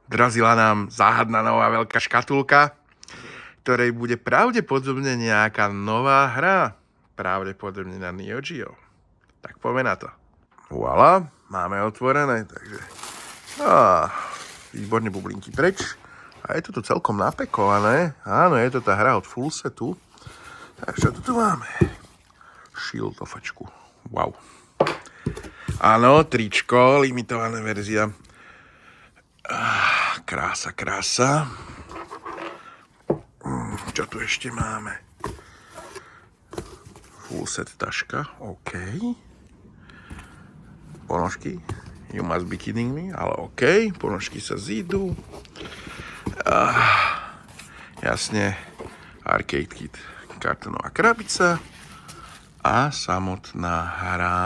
Dorazila nám záhadná nová veľká škatulka, ktorej bude pravdepodobne nejaká nová hra. Pravdepodobne na Neo Geo. Tak poďme na to. Voilà, máme otvorené, takže... Výborne bublinky preč. A je to tu celkom napekované. Áno, je to tá hra od Fullsetu. Tak čo tu máme? Šiltofačku. Wow. Áno, tričko, limitovaná verzia. Krása, krása. Čo tu ešte máme? Fullset taška, OK. Ponožky. You must be kidding me, ale OK. Ponožky sa zídu. Jasne. Arcade kit. Kartonová krabica. A samotná hra.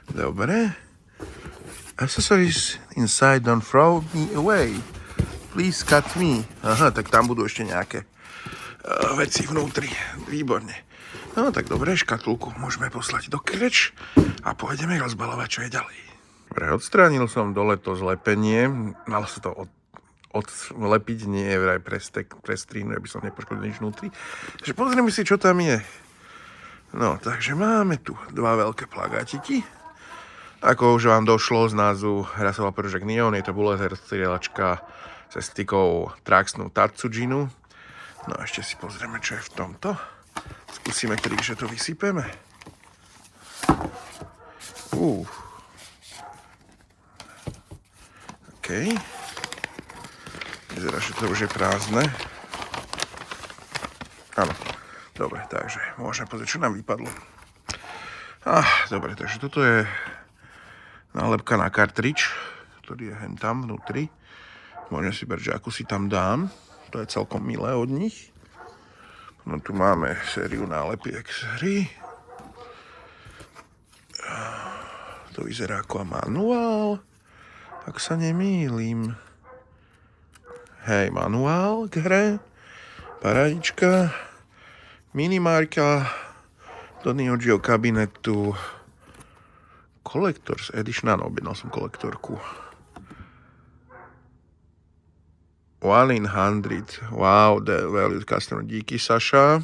Dobre. Accessories inside, don't throw me away. Please cut me. Aha, tak tam budú ešte nejaké veci vnútri. Výborne. No tak dobre, škatulku môžeme poslať do krč a pôjdeme rozbalovať, čo je ďalej. Dobre, odstránil som dole to zlepenie. Mal sa to odlepiť, nie je vraj prestrínu, aby som nepoškodil nič vnútri. Takže pozrieme si, čo tam je. No, takže máme tu dva veľké plagátiky. Ako už vám došlo z názvu, hra sa volá Project Neon, je to bullet hell strieľačka se stykou Traxnu Tatsujinu. No a ešte si pozrieme, čo je v tomto. Skúsime tedy, že to vysypeme. OK. Vyzerá, že to už je prázdne. Áno. Dobre, takže môžeme pozrieť, čo nám vypadlo. Dobre, takže toto je nálepka na kartridž, ktorý je hen tam vnútri. Môžem si brať, že akú si tam dám. To je celkom milé od nich. No tu máme sériu nálepiek z hry. To vyzerá ako manuál, ak sa nemýlim. Hej, manuál k hre. Parádička. Minimárka do Neo Geo kabinetu. Collector's Edition, áno, objednal som kolektorku. 1 in 100. Wow, the valued customer. Díky, Saša.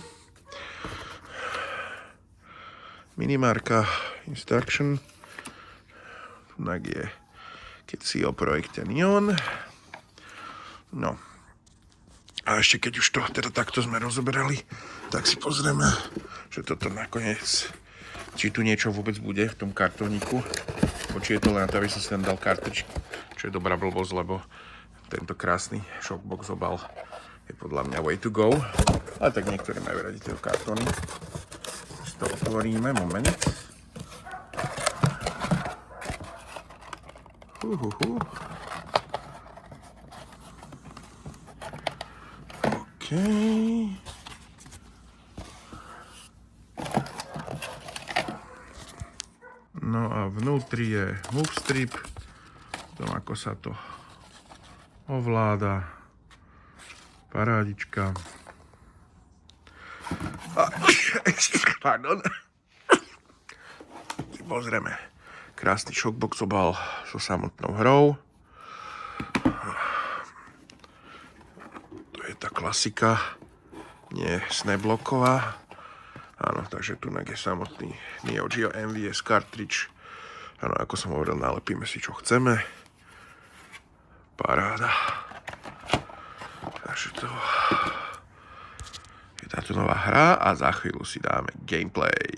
Minimárka, instruction. Tak je, keď si o projekte Neon. No. A ešte keď už to teda takto sme rozoberali, tak si pozrieme, že toto nakoniec, či tu niečo vôbec bude v tom kartóniku, či je to len to, aby som si tam dal kartičku, čo je dobrá blbosť, lebo tento krásny Shockbox obal je podľa mňa way to go. Ale tak niektorí majú radi tie kartóny. Si to otvoríme, moment. OK. No a vnútri je move strip, tom ako sa to ovláda, parádička. Pardon. Pozrieme, krásny Shockbox obal so samotnou hrou. To je tá klasika, nie snapblocková. Áno, takže tu je samotný Neo Geo MVS cartridge. Áno, ako som hovoril, nalepíme si, čo chceme. Paráda. Takže to je táto nová hra a za chvíľu si dáme gameplay.